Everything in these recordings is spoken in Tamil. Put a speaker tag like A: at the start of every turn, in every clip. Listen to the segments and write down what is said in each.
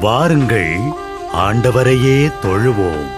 A: வாருங்கள், ஆண்டவரையே தொழுவோம்.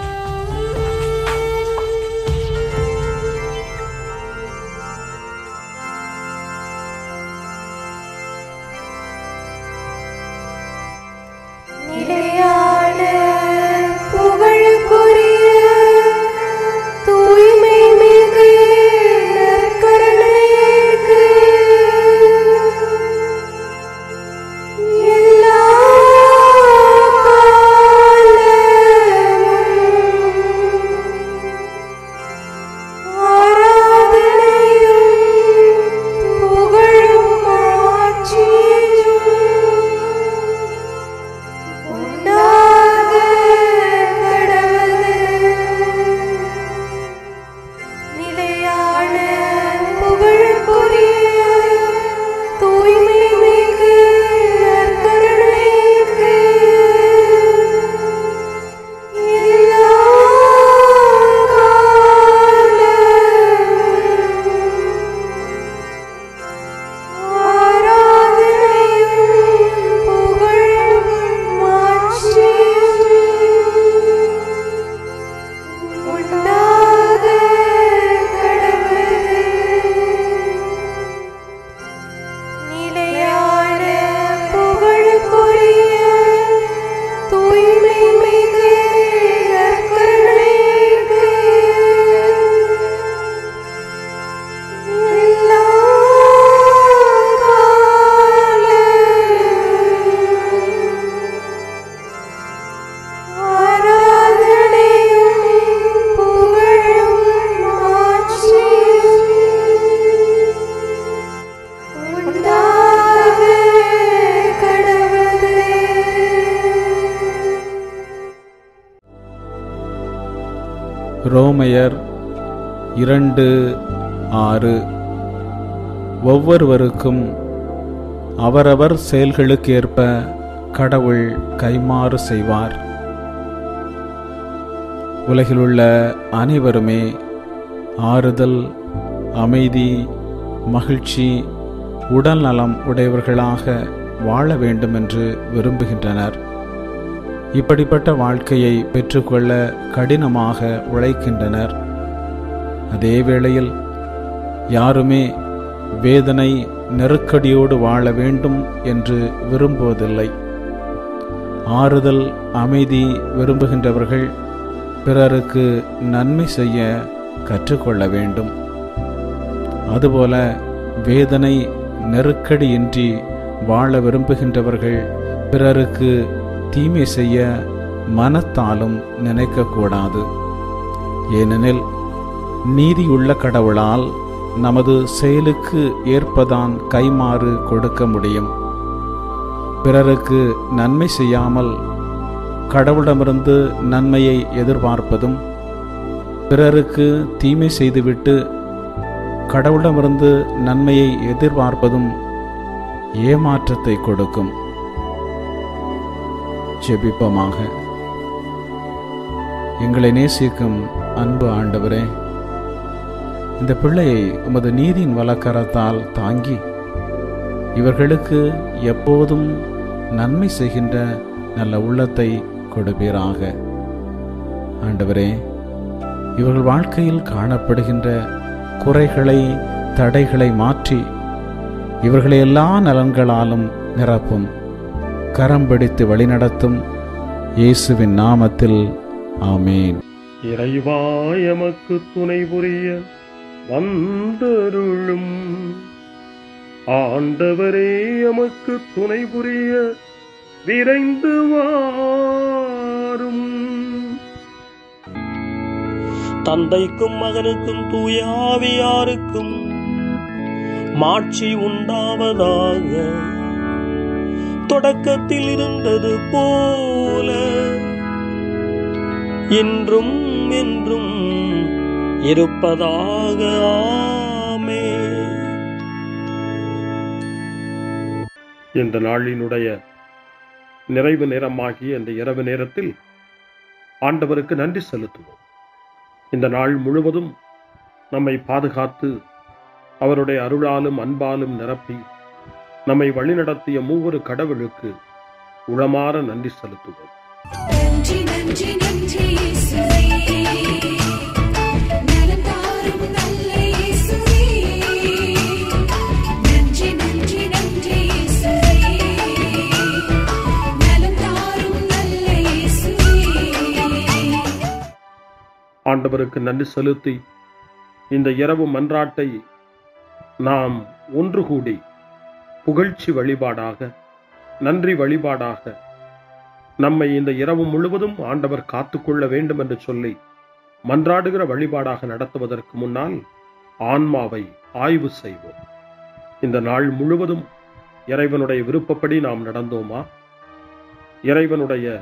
B: ரோமையர் 2:6 ஒவ்வொருவருக்கும் அவரவர் செயல்களுக்கேற்ப கடவுள் கைமாறு செய்வார். உலகிலுள்ள அனைவருமே ஆறுதல், அமைதி, மகிழ்ச்சி, உடல் நலம் உடையவர்களாக வாழ வேண்டுமென்று விரும்புகின்றனர். இப்படிப்பட்ட வாழ்க்கையை பெற்றுக்கொள்ள கடினமாக உழைக்கின்றனர். அதே வேளையில் யாருமே வேதனை, நெருக்கடியோடு வாழ வேண்டும் என்று விரும்புவதில்லை. ஆறுதல், அமைதி விரும்புகின்றவர்கள் பிறருக்கு நன்மை செய்ய கற்றுக்கொள்ள வேண்டும். அதுபோல வேதனை, நெருக்கடியின்றி வாழ விரும்புகின்றவர்கள் பிறருக்கு தீமை செய்ய மனத்தாலும் நினைக்கக்கூடாது. ஏனெனில் நீதியுள்ள கடவுளால் நமது செயலுக்கு ஏற்பதான் கைமாறு கொடுக்க முடியும். பிறருக்கு நன்மை செய்யாமல் கடவுளிடமிருந்து நன்மையை எதிர்பார்ப்பதும், பிறருக்கு தீமை செய்துவிட்டு கடவுளிடமிருந்து நன்மையை எதிர்பார்ப்பதும் ஏமாற்றத்தை கொடுக்கும். ஜெபிப்போமாக. எங்களை நேசிக்கும் அன்பு ஆண்டவரே, இந்த பிள்ளையை உமது நீதியின் வலக்கரத்தால் தாங்கி இவர்களுக்கு எப்போதும் நன்மை செய்கின்ற நல்ல உள்ளத்தை கொடுப்பீராக. ஆண்டவரே, இவர்கள் வாழ்க்கையில் காணப்படுகின்ற குறைகளை, தடைகளை மாற்றி இவர்களை எல்லா நலன்களாலும் நிரப்பும். கரம் பிடித்து வழிநடத்தும். இயேசுவின் நாமத்தில் ஆமேன்.
C: இறைவா எமக்கு துணை புரிய வந்தருளும். ஆண்டவரே எமக்கு துணை புரிய விரைந்து வாரும்.
D: தந்தைக்கும் மகனுக்கும் தூய ஆவியாருக்கும் மாட்சி உண்டாவதாக. தொடக்கத்தில் இருந்தது போல என்றும் என்றும் இருப்பதாக. ஆமென்.
C: இந்த நாளினுடைய நிறைவு நேரமாகிய இந்த இரவு நேரத்தில் ஆண்டவருக்கு நன்றி செலுத்துவோம். இந்த நாள் முழுவதும் நம்மை பாதுகாத்து அவருடைய அருளாலும் அன்பாலும் நிரப்பி நம்மை வழிநடத்திய மூவரு கடவுளுக்கு உளமாற நன்றி செலுத்துவோம்.
E: நன்றி நன்றி நன்றி இயேசுவே, நலம் தாரும் நல்ல இயேசுவே. நன்றி நன்றி நன்றி இயேசுவே, நலம் தாரும் நல்ல இயேசுவே.
C: ஆண்டவருக்கு நன்றி செலுத்தி இந்த இரவு மன்றாட்டை நாம் ஒன்று கூடி புகழ்ச்சி வழிபாடாக, நன்றி வழிபாடாக நம்மை இந்த இரவு முழுவதும் ஆண்டவர் காத்துக்கொள்ள வேண்டும் என்று சொல்லி மன்றாடுகிற வழிபாடாக நடத்துவதற்கு முன்னால் ஆன்மாவை ஆய்வு செய்வோம். இந்த நாள் முழுவதும் இறைவனுடைய விருப்பப்படி நாம் நடந்தோமா? இறைவனுடைய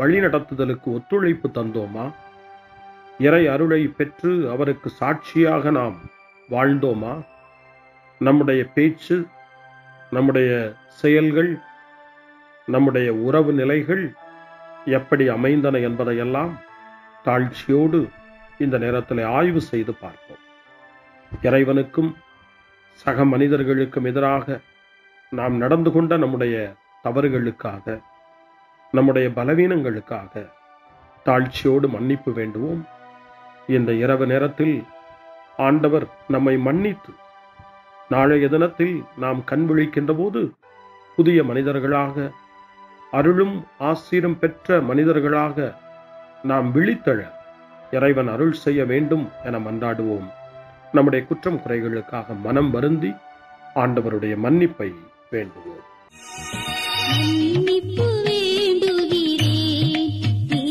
C: வழிநடத்துதலுக்கு ஒத்துழைப்பு தந்தோமா? இறை அருளை பெற்று அவருக்கு சாட்சியாக நாம் வாழ்ந்தோமா? நம்முடைய பேச்சு, நம்முடைய செயல்கள், நம்முடைய உறவு நிலைகள் எப்படி அமைந்தன என்பதையெல்லாம் தாழ்ச்சியோடு இந்த நேரத்தில் ஆய்வு செய்து பார்ப்போம். இறைவனுக்கும் சக மனிதர்களுக்கும் எதிராக நாம் நடந்து கொண்ட நம்முடைய தவறுகளுக்காக, நம்முடைய பலவீனங்களுக்காக தாழ்ச்சியோடு மன்னிப்பு வேண்டுவோம். இந்த இரவு நேரத்தில் ஆண்டவர் நம்மை மன்னித்து நாளைய தினத்தில் நாம் கண் விழிக்கின்ற போது புதிய மனிதர்களாக, அருளும் ஆசீரும் பெற்ற மனிதர்களாக நாம் விழித்தெழ இறைவன் அருள் செய்ய வேண்டும் என மன்றாடுவோம். நம்முடைய குற்றம் குறைகளுக்காக மனம் வருந்தி ஆண்டவருடைய மன்னிப்பை வேண்டுவோம்.
F: மன்னிப்பு வேண்டுகிறேன்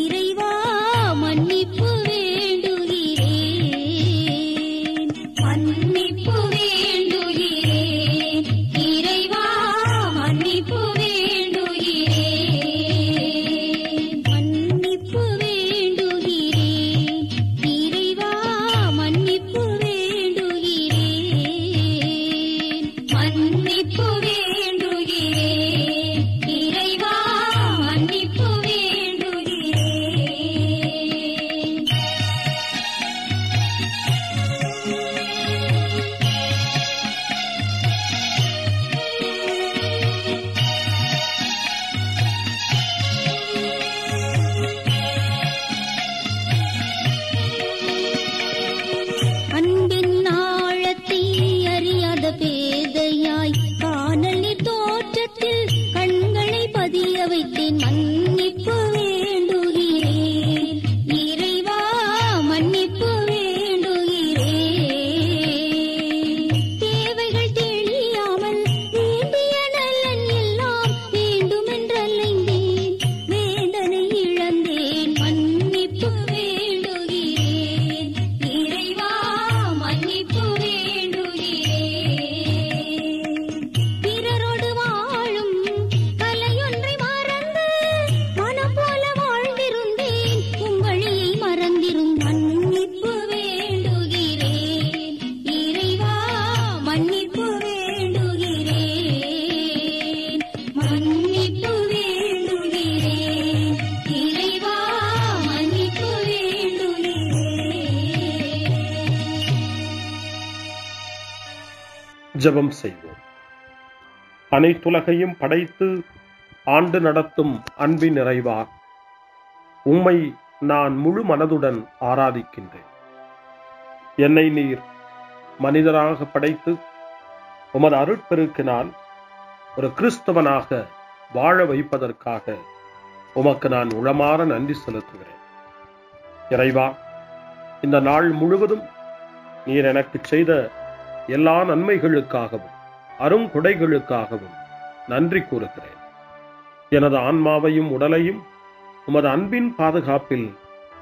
F: இறைவா, மன்னிப்பு வேண்டுகிறேன். மன்னிப்பு வேண்டுகிறேன் இறைவா, மன்னிப்பு வேண்டுகிறேன். மன்னிப்பு வேண்டுகிறேன் இறைவா, மன்னிப்பு வேண்டுகிறேன். மன்னிப்பு வேண்டுகிறேன் இறைவா, மன்னிப்பு வேண்டுகிறேன். அன்பின் ஆழத்தை அறியாத பேதையாய் காணல் நீர் தோற்றத்தில் கண்களை பதிய வைத்தேன். மன்னிப்பு வேண்டுகிறேன் இறைவா, மன்னிப்பு வேண்டுகிறேன். தேவைகள் தெரியாமல் வேண்டிய நலன் எல்லாம் வேண்டுமென்றலைந்தேன், வேதனை இழந்தேன். மன்னிப்பு வேண்டுகிறேன் இறைவா, மன்னிப்பு வேண்டுகிறேன். பிறரோடு வாழும் கலையொன்றை மறந்து மனம் போல வாழ்ந்திருந்தேன், உங்களியை மறந்திரும். மன்னிப்பு வேண்டுகிறேன் இறைவா, மன்னிப்பு வேண்டுகிறேன். மன்னிப்பு வேண்டுகிறேன் இறைவா, மன்னிப்பு வேண்டுகிறேன்.
C: ஜெபம் செய்வோம். அனைத்துலகையும் படைத்து ஆண்டு நடத்தும் அன்பின் நிறைவா, உம்மை நான் முழு மனதுடன் ஆராதிக்கின்றேன். என்னை நீர் மனிதராக படைத்து உமது அருட்பெருக்கினால் ஒரு கிறிஸ்தவனாக வாழ வைப்பதற்காக உமக்கு நான் உளமாற நன்றி செலுத்துகிறேன். இறைவா, இந்த நாள் முழுவதும் நீர் எனக்கு செய்த எல்லா நன்மைகளுக்காகவும் அருங்கொடைகளுக்காகவும் நன்றி கூறுகிறேன். எனது ஆன்மாவையும் உடலையும் உமது அன்பின் பாதுகாப்பில்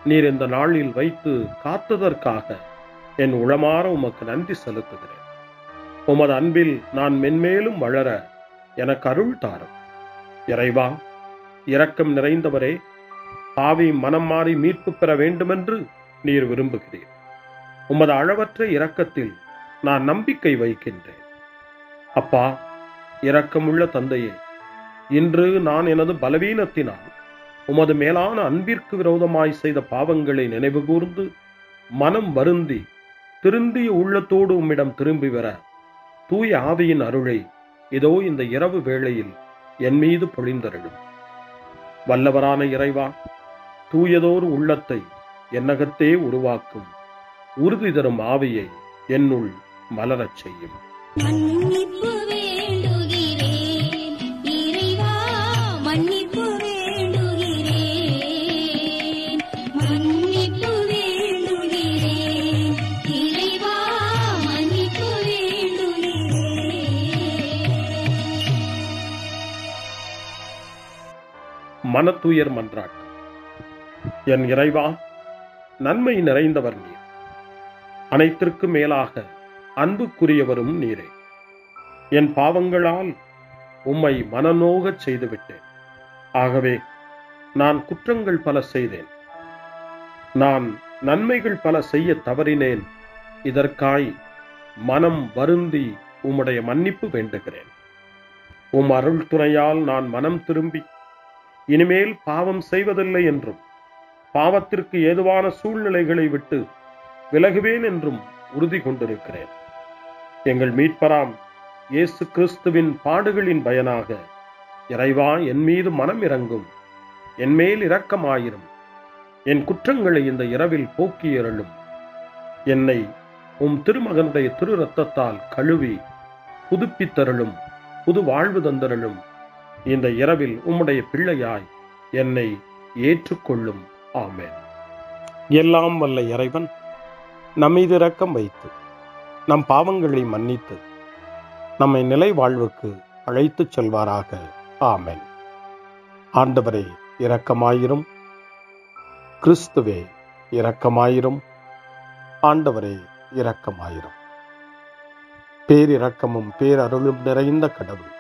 C: நீர் இந்த நாளில் வைத்து காத்ததற்காக என் உளமாற உமக்கு நன்றி செலுத்துகிறேன். உமது அன்பில் நான் மென்மேலும் வளர எனக்கு அருள் தாரும். இறைவா, இரக்கம் நிறைந்தவரே, பாவி மனம் மாறி மீட்பு பெற வேண்டுமென்று நீர் விரும்புகிறீர். உமது அளவற்ற இரக்கத்தில் நான் நம்பிக்கை வைக்கின்றேன். அப்பா, இரக்கமுள்ள தந்தையே, இன்று நான் எனது பலவீனத்தினால் உமது மேலான அன்பிற்கு விரோதமாய் செய்த பாவங்களை நினைவு கூர்ந்து மனம் வருந்தி திருந்திய உள்ளத்தோடு உம்மிடம் திரும்பி வர தூய ஆவியின் அருளை இதோ இந்த இரவு வேளையில் என் மீது பொழிந்தருளும். வல்லவரான இறைவா, தூயதோர் உள்ளத்தை என்னகத்தே உருவாக்கும் உறுதி தரும் ஆவியை என்னுள் மலரச் செய்யும்.
F: மன்னிப்பு வேண்டுகிறேன் இறைவா, மன்னிப்பு வேண்டுகிறேன், மன்னிப்பு வேண்டுகிறேன் இறைவா, மன்னிப்பு வேண்டுகிறேன்.
C: மனத்துயர் மன்றாட்டு. என் இறைவா, நன்மை நிறைந்தவர் நீர், அனைத்திற்கு மேலாக அன்புக்குரியவரும் நீரே. என் பாவங்களால் உம்மை மனநோகச் செய்துவிட்டேன். ஆகவே நான் குற்றங்கள் பல செய்தேன், நான் நன்மைகள் பல செய்ய தவறினேன். இதற்காய் மனம் வருந்தி உம்முடைய மன்னிப்பு வேண்டுகிறேன். உம் அருள் துணையால் நான் மனம் திரும்பி இனிமேல் பாவம் செய்வதில்லை என்றும் பாவத்திற்கு ஏதுவான சூழ்நிலைகளை விட்டு விலகுவேன் என்றும் உறுதி கொண்டிருக்கிறேன். எங்கள் மீட்பராம் இயேசு கிறிஸ்துவின் பாடுகளின் பயனாக இறைவா, என் மீது மனம் இறங்கும், என் மேல் இரக்கமாயிரும். என் குற்றங்களை இந்த இரவில் போக்கியருளும். என்னை உம் திருமகனுடைய திரு இரத்தத்தால் கழுவி புதுப்பித்தருளும், புது வாழ்வு தந்தருளும். இந்த இரவில் உம்முடைய பிள்ளையாய் என்னை ஏற்றுக்கொள்ளும். ஆமென். எல்லாம் வல்ல இறைவன் நம்மீது இரக்கம் வைத்து நம் பாவங்களை மன்னித்து நம்மை நிலை வாழ்வுக்கு அழைத்துச் செல்வாராக. ஆமென். ஆண்டவரே இரக்கமாயிரும். கிறிஸ்துவே இரக்கமாயிரும். ஆண்டவரே இரக்கமாயிரும். பேரிரக்கமும் பேரருளும் நிறைந்த கடவுள்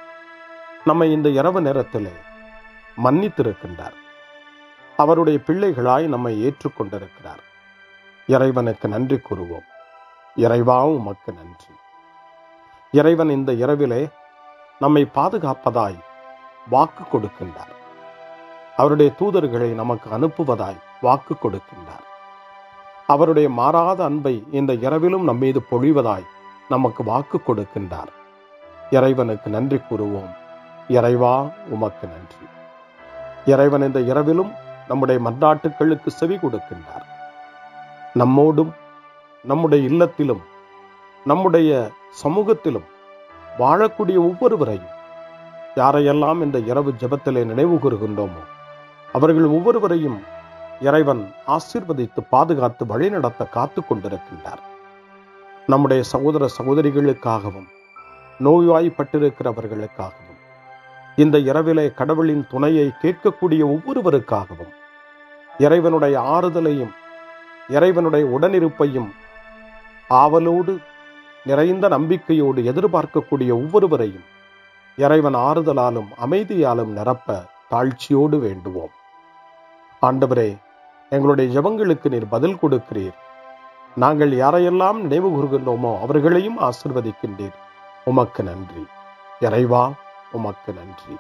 C: நம்மை இந்த இரவு நேரத்தில் மன்னித்திருக்கின்றார். அவருடைய பிள்ளைகளாய் நம்மை ஏற்றுக்கொண்டிருக்கிறார். இறைவனுக்கு நன்றி கூறுவோம். இறைவா, உமக்கு நன்றி. இறைவன் இந்த இரவிலே நம்மை பாதுகாப்பதாய் வாக்கு கொடுக்கின்றார். அவருடைய தூதர்களை நமக்கு அனுப்புவதாய் வாக்கு கொடுக்கின்றார். அவருடைய மாறாத அன்பை இந்த இரவிலும் நம்மீது பொழிவதாய் நமக்கு வாக்கு கொடுக்கின்றார். இறைவனுக்கு நன்றி கூறுவோம். இறைவா, உமக்கு நன்றி. இறைவன் இந்த இரவிலும் நம்முடைய மன்றாட்டுக்களுக்கு செவி கொடுக்கின்றார். நம்மோடும் நம்முடைய இல்லத்திலும் நம்முடைய சமூகத்திலும் வாழக்கூடிய ஒவ்வொருவரையும், யாரையெல்லாம் இந்த இரவு ஜெபத்திலே நினைவு கூறுகின்றோமோ அவர்கள் ஒவ்வொருவரையும் இறைவன் ஆசீர்வதித்து பாதுகாத்து வழிநடத்த காத்து கொண்டிருக்கின்றார். நம்முடைய சகோதர சகோதரிகளுக்காகவும் நோய்வாய்ப்பட்டிருக்கிறவர்களுக்காகவும் இந்த இரவிலே கடவுளின் துணையை கேட்கக்கூடிய ஒவ்வொருவருக்காகவும் இறைவனுடைய ஆறுதலையும் இறைவனுடைய உடனிருப்பையும் ஆவலோடு நிறைந்த நம்பிக்கையோடு எதிர்பார்க்கக்கூடிய ஒவ்வொருவரையும் இறைவன் ஆறுதலாலும் அமைதியாலும் நிரப்ப தாழ்ச்சியோடு வேண்டுவோம். ஆண்டவரே, எங்களுடைய ஜெபங்களுக்கு நீர் பதில் கொடுக்கிறீர். நாங்கள் யாரையெல்லாம் நினைவு கூறுகின்றோமோ அவர்களையும் ஆசீர்வதிக்கின்றீர். உமக்கு நன்றி. இறைவா, உமக்கு நன்றி.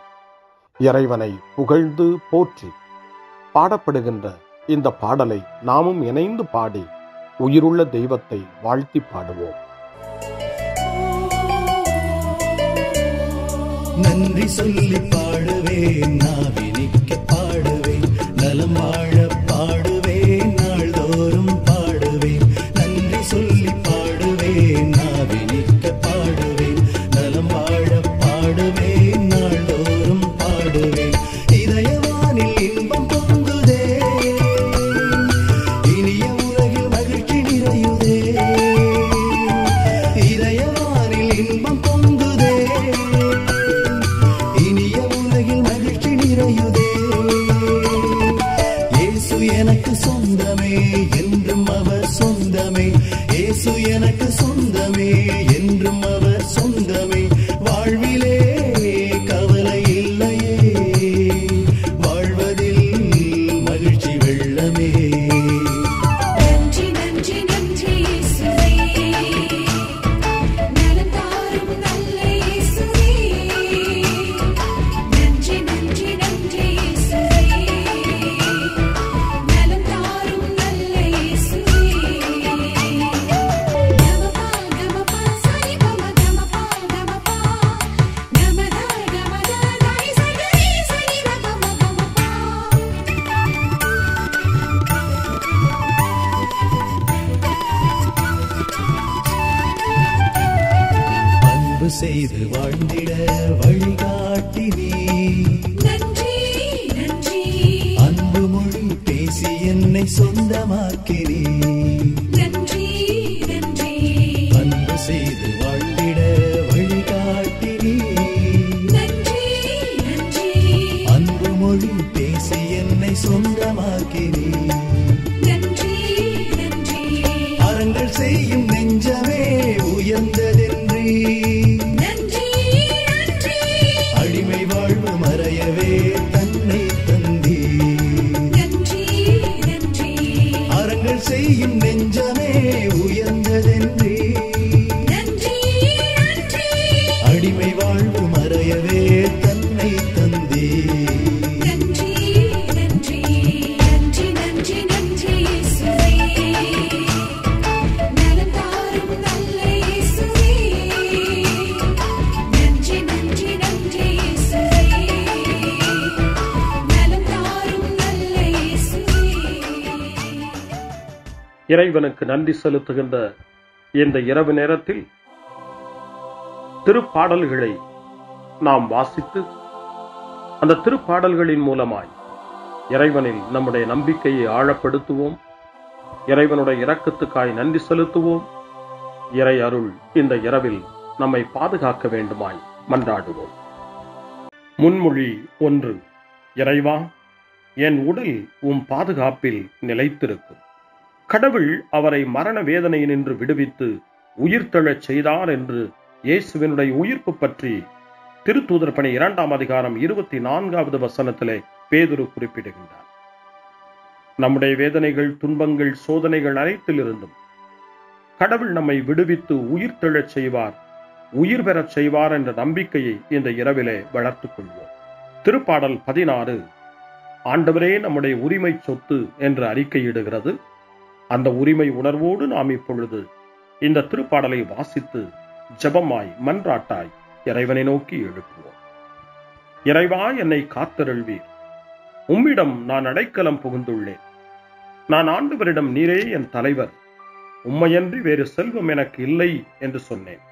C: இறைவனை புகழ்ந்து போற்றி பாடப்படுகின்ற இந்த பாடலை நாமும் இணைந்து பாடி உயிருள்ள தெய்வத்தை வாழ்த்தி பாடுவோம்.
G: நன்றி சொல்லி பாடுவேன், நாவினிக்க பாடுவேன், நலம் வாழ பாடுவேன், நாள்தோறும் பாடுவேன். நன்றி சொல்லி பாடுவேன், நாவினிக்க பாடுவேன், நலம் வாழ பாடுவேன், நாள்தோறும் பாடுவேன். இதயவானில் இன்பம் பொங்குதே, இனிய உலகில் மகிழ்ச்சி நிறையுதே. இதயவானில் இன்பம் பொங்குதே, இனிய உலகில் மகிழ்ச்சி நிறையுதே. இயேசு எனக்கு சொந்தமே, என்றும் அவர் சொந்தமே. இயேசு எனக்கு சொந்தமே, என்றும் அவர் சொந்தமே. வாழ்விலே கவலை இல்லையே, வாழ்வதில் மகிழ்ச்சி வெள்ளமே.
E: நன்றி நன்றி நன்றி இயேசுவே, நலம் தாரும் நல்ல இயேசுவே. நன்றி நன்றி நன்றி இயேசுவே, நலம் தாரும் நல்ல இயேசுவே. கமபா கமபா சரி கமக
G: என்னை சொந்தமாக்கினீர்.
E: நன்றி நன்றி
G: அன்பு செய்து வாழ்ந்திட வழிகாட்டினீர்.
E: நன்றி நன்றி
G: அன்பு மொழி பேசி என்னை சொந்தமாக்கினீர்.
E: நன்றி நன்றி
G: அறங்கள் செய்யும் நெஞ்சமே உயர்ந்ததென்றே.
E: நன்றி நன்றி
G: அடிமை வாழ்வு மறையவே தன்னை தந்தீர்.
E: நன்றி நன்றி
G: அறங்கள் செய்யும் நெஞ்சமே உயர்ந்ததென்றே.
E: நன்றி நன்றி
G: அடிமை வாழ்வு மறையவே தன்னை தந்தீர்.
E: நன்றி நன்றி நன்றி நன்றி நன்றி இயேசுவே நலம் தாரும் நல்ல இயேசுவே நன்றி நன்றி நன்றி இயேசுவே நலம் தாரும் நல்ல இயேசுவே.
C: இறைவனுக்கு நன்றி செலுத்துகின்ற இந்த இரவு நேரத்தில் திருப்பாடல்களை நாம் வாசித்து அந்த திருப்பாடல்களின் மூலமாய் இறைவனில் நம்முடைய நம்பிக்கையை ஆழப்படுத்துவோம். இறைவனுடைய இரக்கத்துக்காய் நன்றி செலுத்துவோம். இறை அருள் இந்த இரவில் நம்மை பாதுகாக்க வேண்டுமாய் மன்றாடுவோம். முன்மொழி 1. இறைவா, என் உடல் உம் பாதுகாப்பில் நிலைத்திருக்கும். கடவுள் அவரை மரண வேதனையினின்று விடுவித்து உயிர்த்தெழச் செய்தார் என்று இயேசுவினுடைய உயிர்ப்பு பற்றி திருத்தூதர் பணி 2ஆம் அதிகாரம் 24வது வசனத்திலே பேதுரு குறிப்பிடுகின்றார். நம்முடைய வேதனைகள், துன்பங்கள், சோதனைகள் அனைத்திலிருந்தும் கடவுள் நம்மை விடுவித்து உயிர்த்தெழச் செய்வார், உயிர் பெறச் செய்வார் என்ற நம்பிக்கையை இந்த இரவிலே வளர்த்துக் கொள்வோம். திருப்பாடல் 16 ஆண்டவரே நம்முடைய உரிமை சொத்து என்று அறிக்கையிடுகிறது. அந்த உரிமை உணர்வோடு நாம் இப்பொழுது இந்த திருப்பாடலை வாசித்து ஜெபமாய் மன்றாட்டாய் இறைவனை நோக்கி எழுப்புவோம். இறைவா, என்னை காத்தருள்வீர். உம்மிடம் நான் அடைக்கலம் புகுந்துள்ளேன். நான் ஆண்டவரிடம், நீரே என் தலைவர், உம்மையன்றி வேறு செல்வம் எனக்கு இல்லை என்று சொன்னேன்.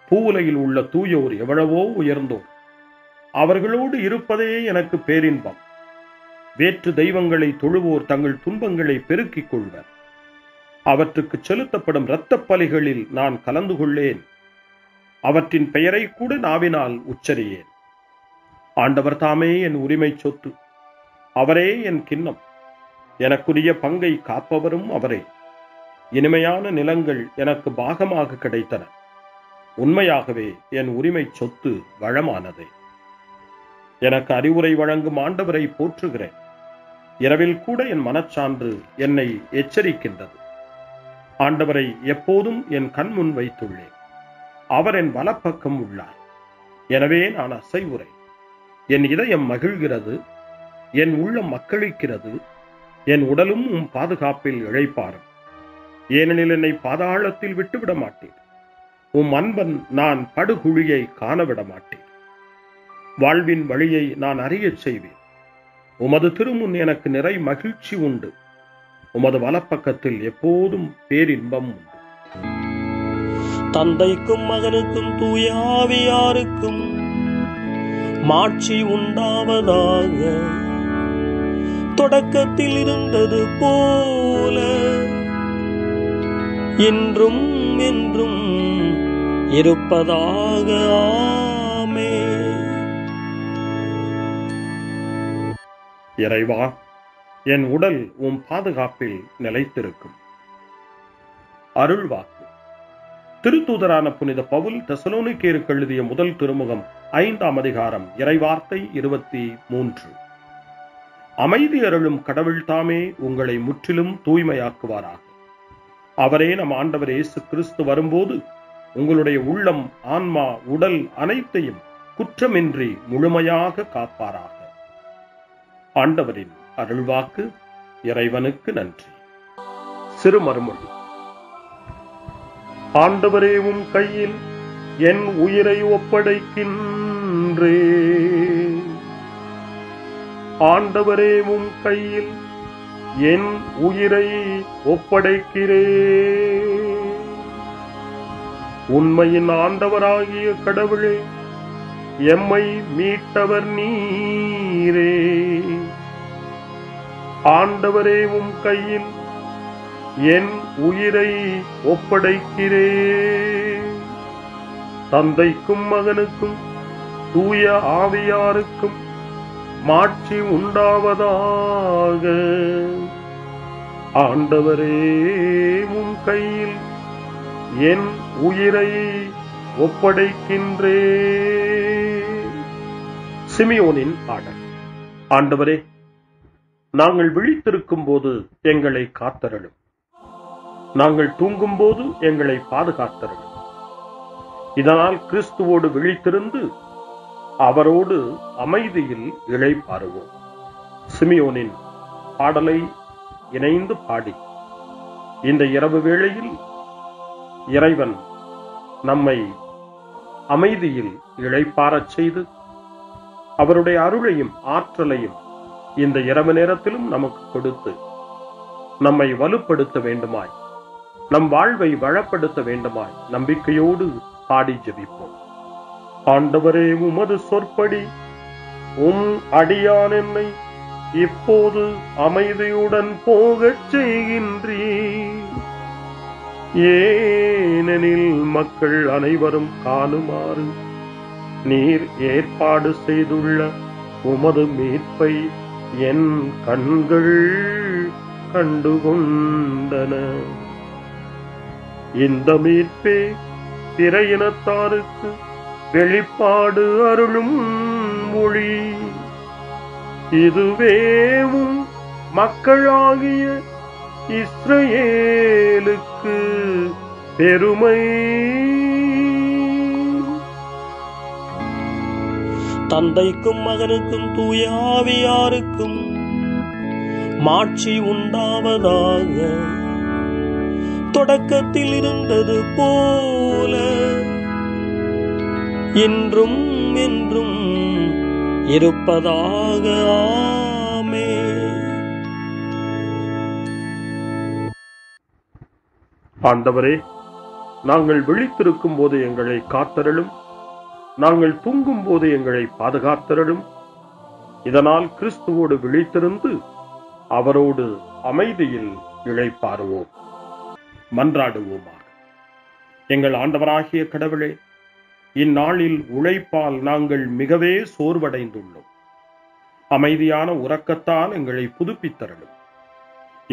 C: பூவுலகில் உள்ள தூயோர் எவ்வளவோ உயர்ந்தோர், அவர்களோடு இருப்பதே எனக்கு பேரின்பம். வேற்று தெய்வங்களை தொழுவோர் தங்கள் துன்பங்களை பெருக்கிக் கொள்வர். அவற்றுக்கு செலுத்தப்படும் இரத்தப் பலிகளில் நான் கலந்து கொள்ளேன். அவற்றின் பெயரை கூட நாவினால் உச்சரியேன். ஆண்டவர் தாமே என் உரிமை சொத்து, அவரே என் கிண்ணம். எனக்குரிய பங்கை காப்பவரும் அவரே. இனிமையான நிலங்கள் எனக்கு பாகமாக கிடைத்தன. உண்மையாகவே என் உரிமை சொத்து வளமானதே. எனக்கு அறிவுரை வழங்கும் ஆண்டவரை போற்றுகிறேன். இரவில் கூட என் மனச்சான்று என்னை எச்சரிக்கின்றது. ஆண்டவரை எப்போதும் என் கண்முன் வைத்துள்ளேன். அவர் என் வலப்பக்கம் உள்ளார். எனவே நான் அசைவுறேன். என் இதயம் மகிழ்கிறது, என் உள்ளம் மக்களிக்கிறது, என் உடலும் உம் பாதுகாப்பில் இழைப்பாரும். ஏனெனில் என்னை பாதாளத்தில் விட்டுவிட மாட்டேன். உம் அன்பன் நான் படுகுழியை காணவிட மாட்டேன். வாழ்வின் வழியை நான் அறியச் செய்வேன். உமது திருமுன் எனக்கு நிறை மகிழ்ச்சி உண்டு. உமது வலப்பக்கத்தில் எப்போதும் பேரின்பம் உண்டு.
D: தந்தைக்கும் மகனுக்கும் தூய ஆவியாருக்கும் மாட்சி உண்டாவதாக. தொடக்கத்தில் இருந்தது போல இன்றும் என்றும் இருப்பதாக. ஆமென்.
C: இறைவா, என் உடல் உம் பாதுகாப்பில் நிலைத்திருக்கும். அருள்வாக்கு. திருத்தூதரான புனித பவுல் தெசலோனிக்கேயருக்கு எழுதிய முதல் திருமுகம் 5ஆம் அதிகாரம் இறைவார்த்தை 23. அமைதி அருளும் கடவுள் தாமே உங்களை முற்றிலும் தூய்மையாக்குவாராக. அவரே நம் ஆண்டவர் இயேசு கிறிஸ்து வரும்போது உங்களுடைய உள்ளம், ஆன்மா, உடல் அனைத்தையும் குற்றமின்றி முழுமையாக காப்பாராக. ஆண்டவரின் அருள்வாக்கு. இறைவனுக்கு நன்றி. சிறுமறுமொழி. ஆண்டவரே, உம் கையில் என் உயிரை ஒப்படைக்கின்றே. ஆண்டவரே, உம் கையில் என் உயிரை ஒப்படைக்கிறே. உண்மையின் ஆண்டவராகிய கடவுளே, எம்மை மீட்டவர் நீரே. ஆண்டவரே உம் கையில் என் உயிரை ஒப்படைக்கிறேன். தந்தைக்கும் மகனுக்கும் தூய ஆவியாருக்கும் மாட்சி உண்டாவதாக. ஆண்டவரே உம் கையில் என் உயிரை ஒப்படைக்கின்றேன். சிமியோனின் பாடல். ஆண்டவரே, நாங்கள் விழித்திருக்கும் போது எங்களை காத்தருளும். நாங்கள் தூங்கும் போது எங்களை பாதுகாத்தருளும். இதனால் கிறிஸ்துவோடு விழித்திருந்து அவரோடு அமைதியில் இளைப்பாறுவோம். சிமியோனின் பாடலை இணைந்து பாடி இந்த இரவு வேளையில் இறைவன் நம்மை அமைதியில் இளைப்பாறச் செய்து அவருடைய அருளையும் ஆற்றலையும் இந்த இரவு நேரத்திலும் நமக்கு கொடுத்து நம்மை வலுப்படுத்த வேண்டுமாய், நம் வாழ்வை வளப்படுத்த வேண்டுமாய் நம்பிக்கையோடு பாடி ஜெபிப்போம். ஆண்டவரே, உமது சொற்படி உம் அடியான் என்னை இப்போது அமைதியுடன் போகச் செய்கின்றீர். ஏனெனில் மக்கள் அனைவரும் காணுமாறு நீர் ஏற்பாடு செய்துள்ள உமது மீட்பை என் கண்கள் கண்டுகொண்டன. இந்த மீட்பே பிற இனத்தாருக்கு வெளிப்பாடு அருளும் மொழி. இதுவேவும் மக்களாகிய இஸ்ரவேலுக்கு பெருமை.
D: தந்தைக்கும் மகனுக்கும் தூய ஆவியாருக்கும் மாட்சி உண்டாவதாக. தொடக்கத்தில் இருந்தது போல இன்றும் என்றும் இருப்பதாக. ஆமென்.
C: ஆண்டவரே, நாங்கள் விழித்திருக்கும் போது எங்களை காத்தருளும். நாங்கள் தூங்கும் போது எங்களை பாதுகாத்தருளும். இதனால் கிறிஸ்துவோடு விழித்திருந்து அவரோடு அமைதியில் இளைப்பாறுவோம். மன்றாடுவோமாக. எங்கள் ஆண்டவராகிய கடவுளே, இந்நாளில் உழைப்பால் நாங்கள் மிகவே சோர்வடைந்துள்ளோம். அமைதியான உறக்கத்தால் எங்களை புதுப்பித்தருளும்.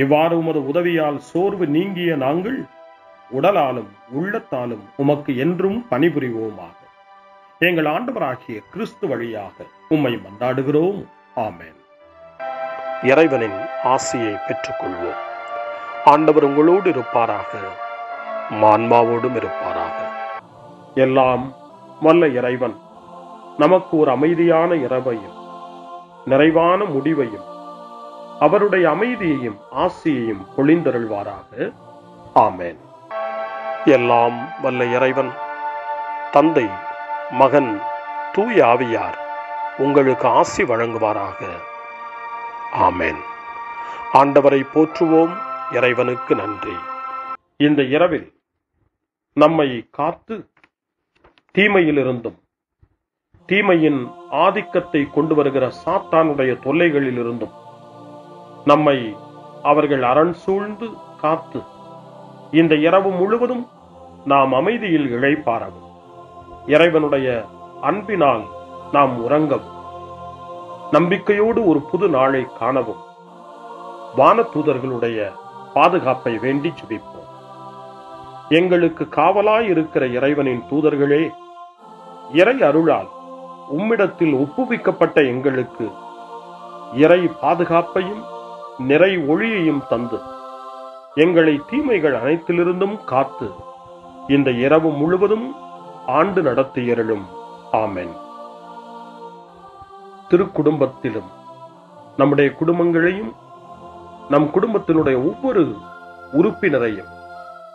C: இவ்வாறு உமது உதவியால் சோர்வு நீங்கிய நாங்கள் உடலாலும் உள்ளத்தாலும் உமக்கு என்றும் பணிபுரிவோமாக. எங்கள் ஆண்டவராகிய கிறிஸ்து வழியாக உம்மை மன்றாடுகிறோம். ஆமென். இறைவனின் ஆசியை பெற்றுக்கொள்வோம். ஆண்டவர் உங்களோடு இருப்பாராக, ஆன்மாவோடும் இருப்பாராக. எல்லாம் வல்ல இறைவன் நமக்கு ஒரு அமைதியான இரவையும் நிறைவான முடிவையும் அவருடைய அமைதியையும் ஆசியையும் பொழிந்தருள்வாராக. ஆமென். எல்லாம் வல்ல இறைவன் தந்தை, மகன், தூய ஆவியார் உங்களுக்கு ஆசி வழங்குவாராக. ஆமென். ஆண்டவரை போற்றுவோம். இறைவனுக்கு நன்றி. இந்த இரவில் நம்மை காத்து தீமையிலிருந்தும் தீமையின் ஆதிக்கத்தை கொண்டு வருகிற சாத்தானுடைய தொல்லைகளில் இருந்தும் நம்மை அவர்கள் அரண் சூழ்ந்து காத்து இந்த இரவு முழுவதும் நாம் அமைதியில் இளைப்பாறவும், இறைவனுடைய அன்பினால் நாம் உறங்கவும், நம்பிக்கையோடு ஒரு புது நாளை காணவும் வானதூதர்களுடைய பாதுகாப்பை வேண்டி ஜெபிப்போம். எங்களுக்கு காவலாய் இருக்கிற இறைவனின் தூதர்களே, இறை அருளால் உம்மிடத்தில் ஒப்புவிக்கப்பட்ட எங்களுக்கு இறை பாதுகாப்பையும் நிறை ஒளியையும் தந்து எங்களை தீமைகள் அனைத்திலிருந்தும் காத்து இந்த இரவு முழுவதும் ஆண்டு நடத்தியருளும். ஆமென். திருக்குடும்பத்திலும் நம்முடைய குடும்பங்களையும் நம் குடும்பத்தினுடைய ஒவ்வொரு உறுப்பினரையும்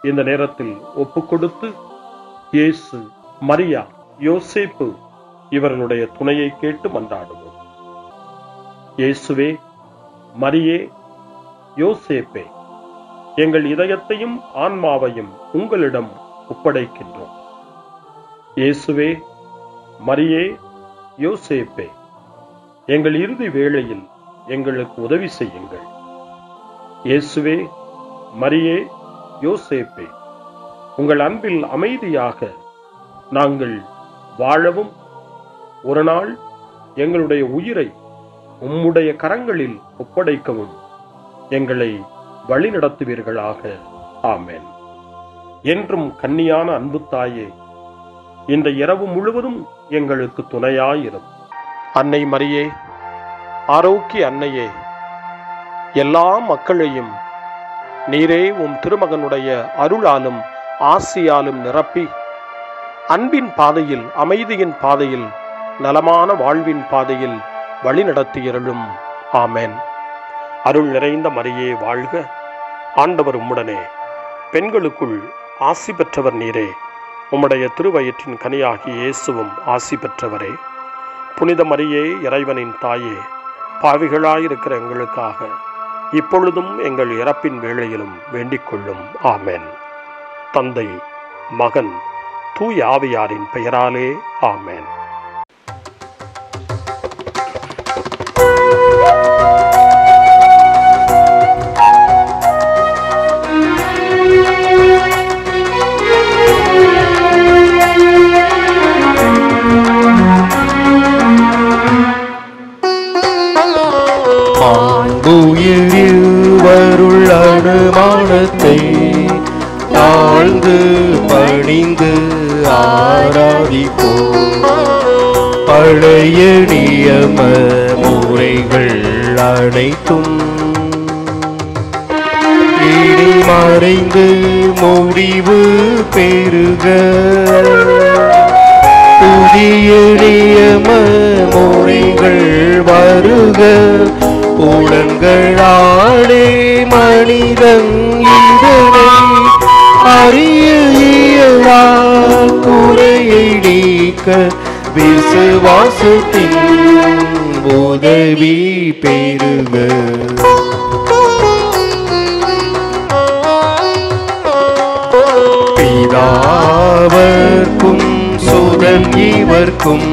C: இந்த நேரத்தில் ஒப்புக்கொடுத்து இயேசு, மரியா, யோசேப்பு இவர்களுடைய துணையை கேட்டு மன்றாடுவோம். இயேசுவே, மரியே, யோசேப்பே, எங்கள் இதயத்தையும் ஆன்மாவையும் உங்களிடம் ஒப்படைக்கின்றோம். இயேசுவே, மரியே, யோசேப்பே, எங்கள் இறுதி வேளையில் எங்களுக்கு உதவி செய்யுங்கள். இயேசுவே, மரியே, யோசேப்பே, உங்கள் அன்பில் அமைதியாக நாங்கள் வாழவும் ஒரு நாள் எங்களுடைய உயிரை உம்முடைய கரங்களில் ஒப்படைக்கவும் எங்களை வழிநடத்துவீர்களாக. ஆமென். என்றும் கன்னியான அன்பு தாயே, இந்த இரவு முழுவதும் எங்களுக்கு துணையாயிரும். அன்னை மரியே, ஆரோக்கிய அன்னையே, எல்லா மக்களையும் நீரே உம் திருமகனுடைய அருளாலும் ஆசியாலும் நிரப்பி அன்பின் பாதையில், அமைதியின் பாதையில், நலமான வாழ்வின் பாதையில் வழிநடத்தியருளும். ஆமென். அருள் நிறைந்த மரியே வாழ்க. ஆண்டவர் உம்முடனே, பெண்களுக்குள் ஆசி பெற்றவர் நீரே. உம்முடைய திருவயிற்றின் கனியாகிய இயேசுவும் ஆசி பெற்றவரே. புனித மரியே, இறைவனின் தாயே, பாவிகளாயிருக்கிற எங்களுக்காக இப்பொழுதும் எங்கள் இறப்பின் வேளையிலும் வேண்டிக் கொள்ளும். ஆமென். தந்தை, மகன், தூய ஆவியாரின் பெயராலே. ஆமென்.
H: மாண்புயிருவருள் அனுமானத்தை தாழ்ந்து பணிந்து ஆராதிப்போம். பழைய நியம முறைகள் அனைத்தும் இனி மறைந்து முடிவு பெறுக. புதிய நியம முறைகள் வருக. புலன்களாலே மனிதன் இதனை அறிய இயலா. குறையை நீக்க விசுவாசத்தின் உதவி பெறுக. பிதாவர்க்கும் சுதன் இவர்க்கும்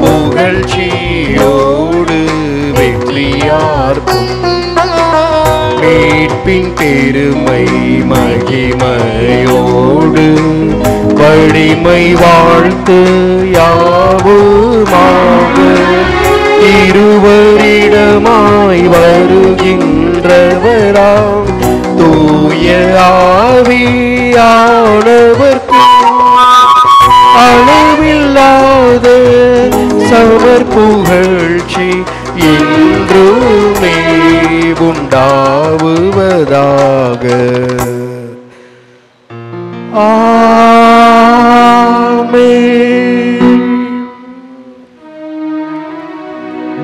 H: புகழ்ச்சியோடு வெற்றியார்க்கும் மீட்பின் பெருமை மகிமையோடு வலிமை வாழ்த்து யாவுமாக. இருவரிடமாய் வருகின்றவராம் தூய ஆவியானவர்க்கும் அளவில்லாத சமர் புகழ்ச்சி என்றுமே உண்டாவுவதாக. ஆமென்.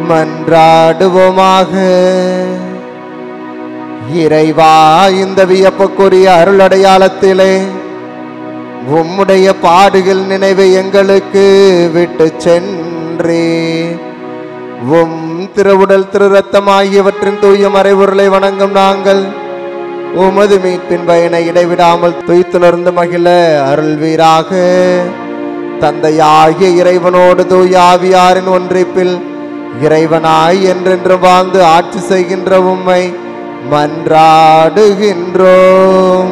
I: மன்றாடுவோமாக. இறைவா, இந்த வியப்புக்குரிய அருளடையாளத்திலே உம்முடைய பாடுகள் நினைவை எங்களுக்கு விட்டு சென்றே உம் திருவுடல் திரு ரத்தம் ஆகியவற்றின் தூய மறைபொருளை வணங்கும் நாங்கள் உமது மீட்பின் பயனை இடைவிடாமல் துய்த்துணர்ந்து மகிழ அருள்வீராக. தந்தையாகிய இறைவனோடு தூய ஆவியாரின் ஒன்றிப்பில் இறைவனாய் என்றென்றும் வாழ்ந்து ஆட்சி செய்கின்ற உம்மை மன்றாடுகின்றோம்.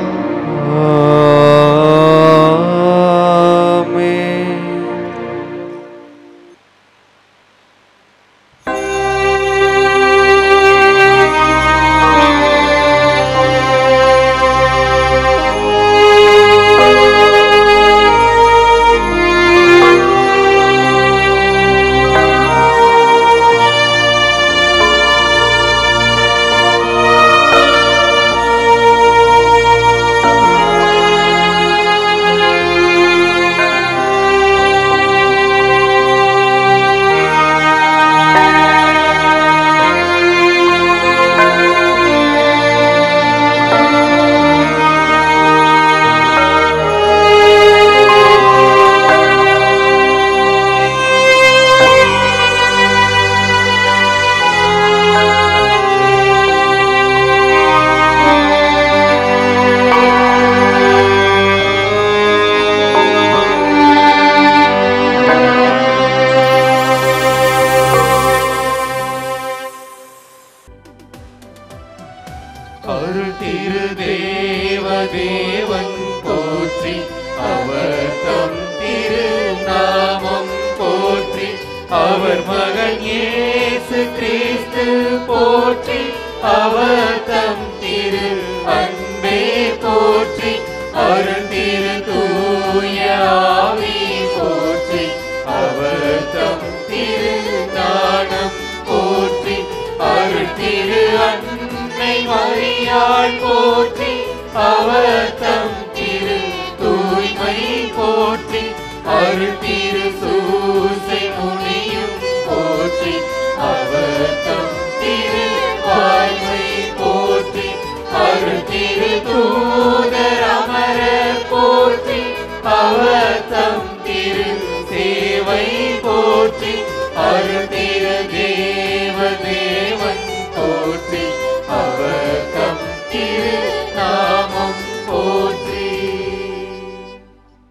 H: அருள் திரு தேவதேவன் போற்றி, அவர் தம் திரு நாமம் போற்றி, அவர் மகன் இயேசு கிறிஸ்து போற்றி, அவர் தம் திரு அன்பே போற்றி, அருள் திரு தூய ஆவி போற்றி, அவர் தம் திரு ஞானம் போற்றி, அருள் திரு அன்னை மரியாள் போற்றி, அவர் தம் திரு தூய்மை போற்றி, அருள் திரு சூசை முனியும் போற்றி, அவர் தம்